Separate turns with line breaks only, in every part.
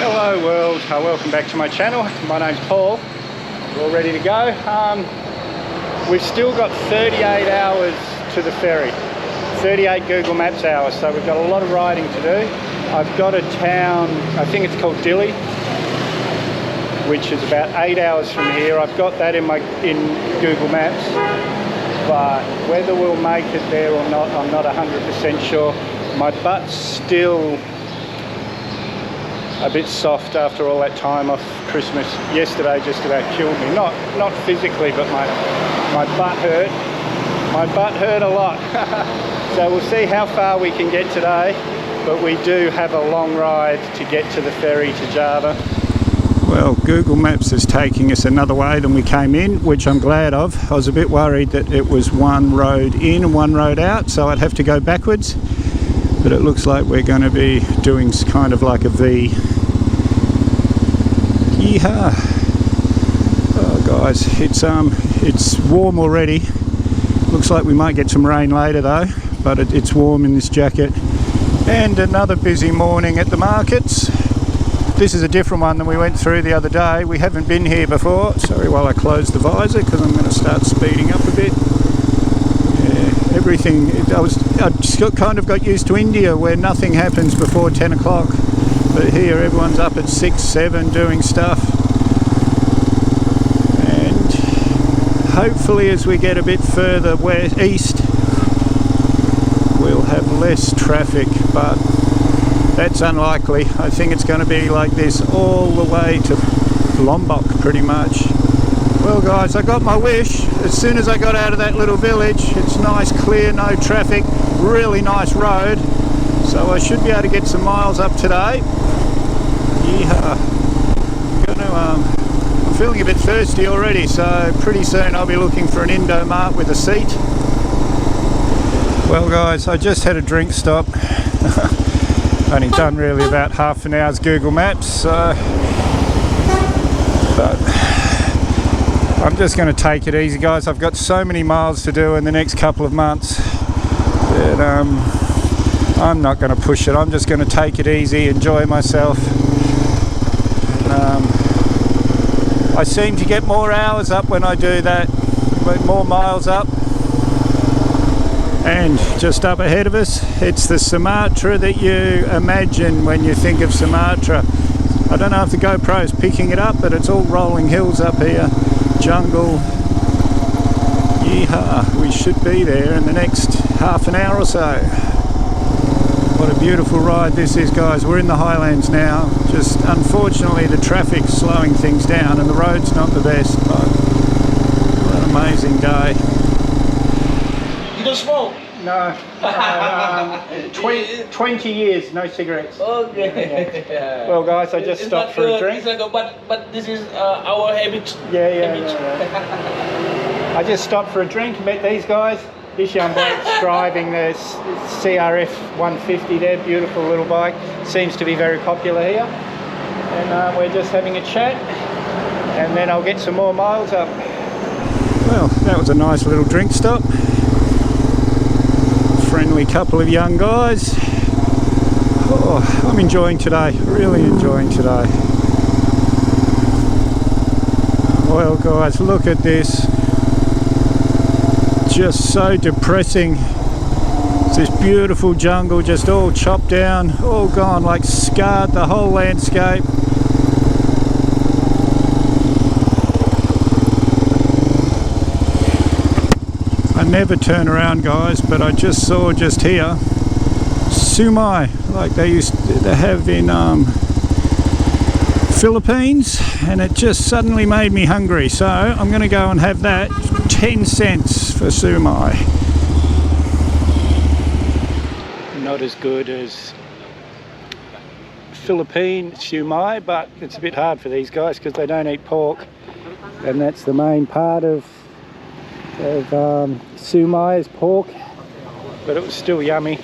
Hello world, welcome back to my channel. My name's Paul. We're all ready to go. We've still got 38 hours to the ferry, 38 Google Maps hours, so we've got a lot of riding to do. I've got a town, I think it's called Dili, which is about 8 hours from here. I've got that in Google Maps, but whether we'll make it there or not, I'm not 100% sure. My butt's still a bit soft after all that time off Christmas. Yesterday just about killed me. Not physically, but my butt hurt. My butt hurt a lot. So we'll see how far we can get today, but we do have a long ride to get to the ferry to Java. Well, Google Maps is taking us another way than we came in, which I'm glad of. I was a bit worried that it was one road in and one road out, so I'd have to go backwards. But it looks like we're going to be doing kind of like a V. Yeehaw! Oh guys, it's warm already. Looks like we might get some rain later though, but it's warm in this jacket. And another busy morning at the markets. This is a different one than we went through the other day. We haven't been here before. Sorry while I close the visor because I'm going to start speeding up a bit. Yeah, everything, I just kind of got used to India where nothing happens before 10 o'clock. But here everyone's up at 6, 7 doing stuff. And hopefully as we get a bit further east, we'll have less traffic, but that's unlikely. I think it's going to be like this all the way to Lombok pretty much. Well guys, I got my wish. As soon as I got out of that little village, it's nice, clear, no traffic, really nice road. So I should be able to get some miles up today. Yeah, I'm feeling a bit thirsty already, so pretty soon I'll be looking for an Indomart with a seat. Well guys, I just had a drink stop. Only done really about half an hour's Google Maps, so but I'm just going to take it easy guys. I've got so many miles to do in the next couple of months that I'm not going to push it. I'm just going to take it easy, enjoy myself. I seem to get more hours up when I do that, more miles up. And just up ahead of us, it's the Sumatra that you imagine when you think of Sumatra. I don't know if the GoPro's picking it up, but it's all rolling hills up here, jungle. Yeehaw, we should be there in the next half an hour or so. What a beautiful ride this is guys. We're in the highlands now. Just unfortunately the traffic's slowing things down and the road's not the best, but what an amazing day.
You don't smoke?
No. 20 years, no cigarettes.
Okay.
Yeah. Well guys, I just stopped for a drink.
But this is our habit.
Yeah. I just stopped for a drink, met these guys. This young bloke's driving the CRF 150 there, beautiful little bike. Seems to be very popular here. And we're just having a chat, and then I'll get some more miles up. Well, that was a nice little drink stop. Friendly couple of young guys. Oh, I'm enjoying today, really enjoying today. Well guys, look at this. Just so depressing. It's this beautiful jungle just all chopped down, all gone, like scarred the whole landscape. I never turn around guys, but I just saw just here sumai, like they used to have in Philippines, and it just suddenly made me hungry, so I'm going to go and have that. 10 cents for sumai. Not as good as Philippine sumai, but it's a bit hard for these guys because they don't eat pork, and that's the main part of sumai is pork, but it was still yummy.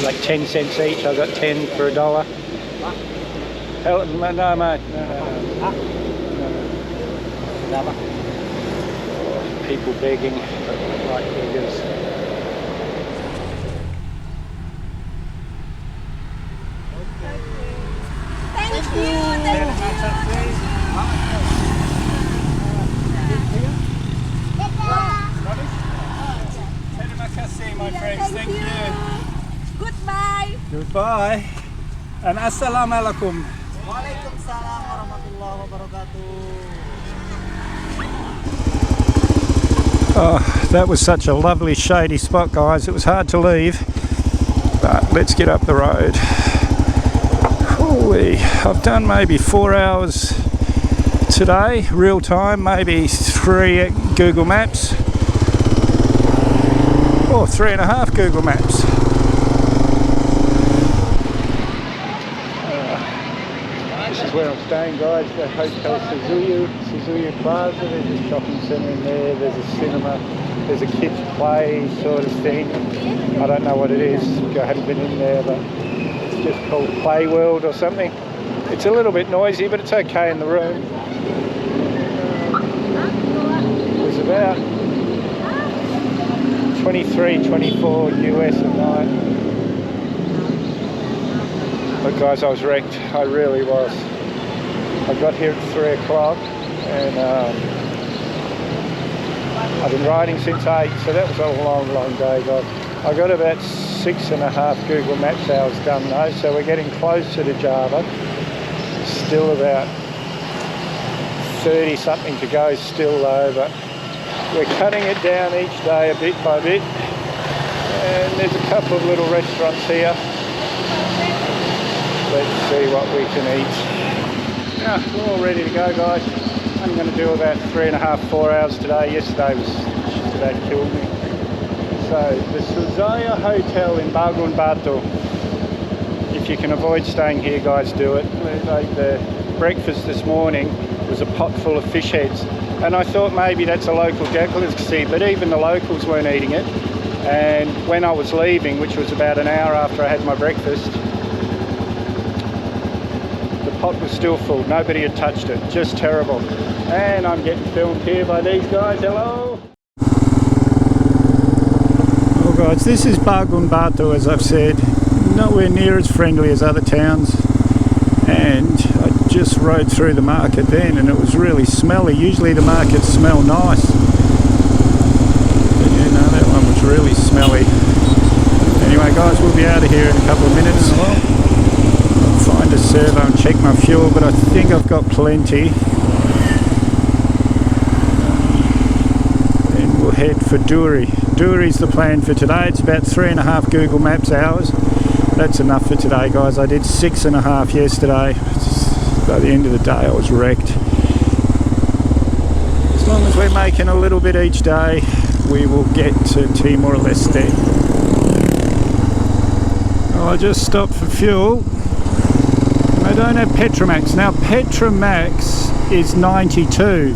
Like 10 cents each. I got 10 for $1. Hell, no mate, no. People begging like beggars. Terima kasih, my friends. Thank you.
Goodbye.
Goodbye. And assalamualaikum.
Waalaikumsalam warahmatullahi wabarakatuh.
Oh, that was such a lovely shady spot, guys. It was hard to leave, but let's get up the road. Holy, I've done maybe 4 hours today, real time, maybe 3 at Google Maps, or 3.5 Google Maps. This is where I'm staying, guys. The Hotel Suzuyu Plaza. There's a shopping centre in there. There's a cinema. There's a kids' play sort of thing. I don't know what it is. I haven't been in there, but it's just called Play World or something. It's a little bit noisy, but it's okay in the room. There's about 23, 24 US a night. But guys, I was wrecked. I really was. I got here at 3 o'clock and I've been riding since 8, so that was a long, long day, guys. I got about 6.5 Google Maps hours done though, so we're getting closer to Java. Still about 30 something to go still though, but we're cutting it down each day a bit by bit. And there's a couple of little restaurants here. Let's see what we can eat. Yeah, we're all ready to go, guys. I'm going to do about 3.5, 4 hours today. Yesterday was just about killed me. So the Suzuyu Hotel in Pekanbaru. If you can avoid staying here, guys, do it. The breakfast this morning was a pot full of fish heads, and I thought maybe that's a local delicacy, but even the locals weren't eating it. And when I was leaving, which was about an hour after I had my breakfast, pot was still full. Nobody had touched it. Just terrible. And I'm getting filmed here by these guys. Hello. Well, guys, this is Pekanbaru, as I've said. Nowhere near as friendly as other towns. And I just rode through the market then, and it was really smelly. Usually the markets smell nice, but you know, that one was really smelly. Anyway, guys, we'll be out of here in a couple of minutes. Find a servo and check my fuel, but I think I've got plenty. And we'll head for Duri. Duri's the plan for today. It's about 3.5 Google Maps hours. That's enough for today, guys. I did 6.5 yesterday. By the end of the day I was wrecked. As long as we're making a little bit each day, we will get to Timor Leste. Oh, I just stopped for fuel. I don't have Petromax. Now Petromax is 92,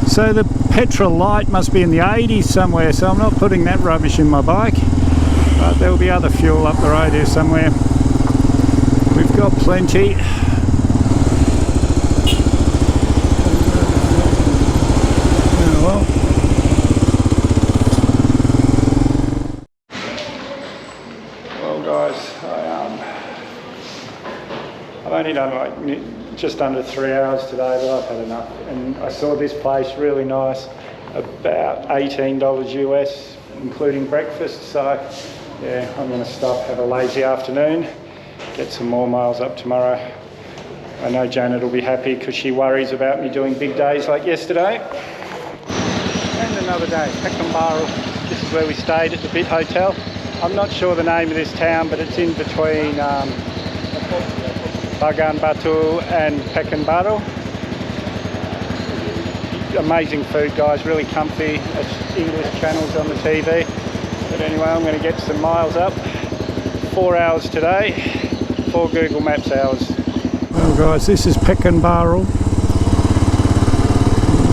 so the Petrolite must be in the 80s somewhere, so I'm not putting that rubbish in my bike. But there will be other fuel up the road here somewhere. We've got plenty. Oh, well, guys, I've only done like just under 3 hours today, but I've had enough. And I saw this place, really nice, about $18 US, including breakfast. So yeah, I'm going to stop, have a lazy afternoon, get some more miles up tomorrow. I know Janet will be happy because she worries about me doing big days like yesterday. And another day, Pekanbaru. This is where we stayed at the Bit Hotel. I'm not sure the name of this town, but it's in between Pekanbaru and Pekanbaru. Amazing food, guys, really comfy. It's English channels on the TV. But anyway, I'm going to get some miles up. 4 hours today, 4 Google Maps hours. Well, guys, this is Pekanbaru.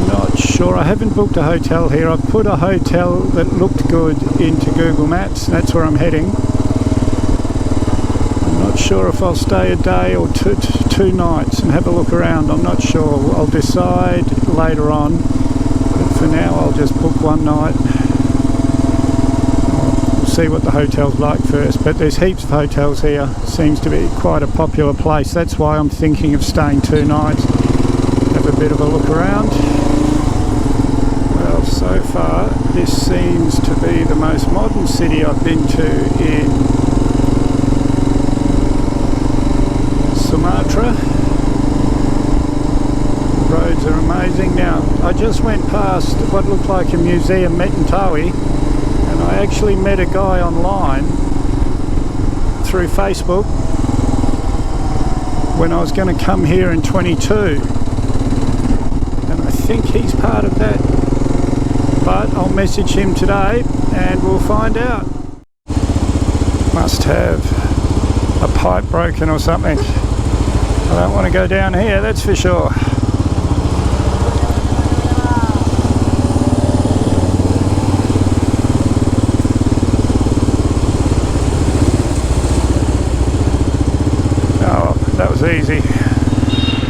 Not sure, I haven't booked a hotel here. I've put a hotel that looked good into Google Maps. That's where I'm heading. Not sure if I'll stay a day or two nights and have a look around. I'm not sure. I'll decide later on, but for now I'll just book one night. We'll see what the hotel's like first, but there's heaps of hotels here. Seems to be quite a popular place. That's why I'm thinking of staying 2 nights. Have a bit of a look around. Well, so far this seems to be the most modern city I've been to in Sumatra. Roads are amazing. Now, I just went past what looked like a museum, Metantawi, and I actually met a guy online through Facebook when I was going to come here in 22, and I think he's part of that, but I'll message him today and we'll find out. Must have a pipe broken or something. I don't want to go down here, that's for sure. Easy.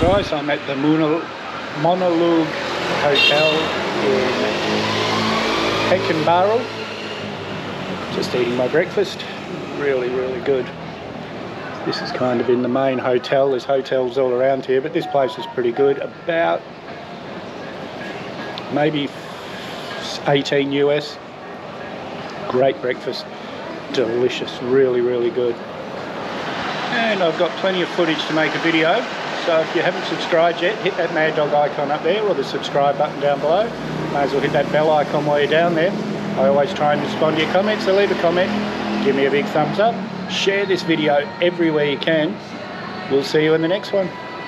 Guys, I'm at the Monologue Hotel in Pekanbaru. Just eating my breakfast. Really, really good. This is kind of in the main hotel. There's hotels all around here, but this place is pretty good. About maybe 18 US. Great breakfast. Delicious. Really, really good. And I've got plenty of footage to make a video, so if you haven't subscribed yet, hit that mad dog icon up there or the subscribe button down below. May as well hit that bell icon while you're down there. I always try and respond to your comments, so leave a comment, give me a big thumbs up, share this video everywhere you can. We'll see you in the next one.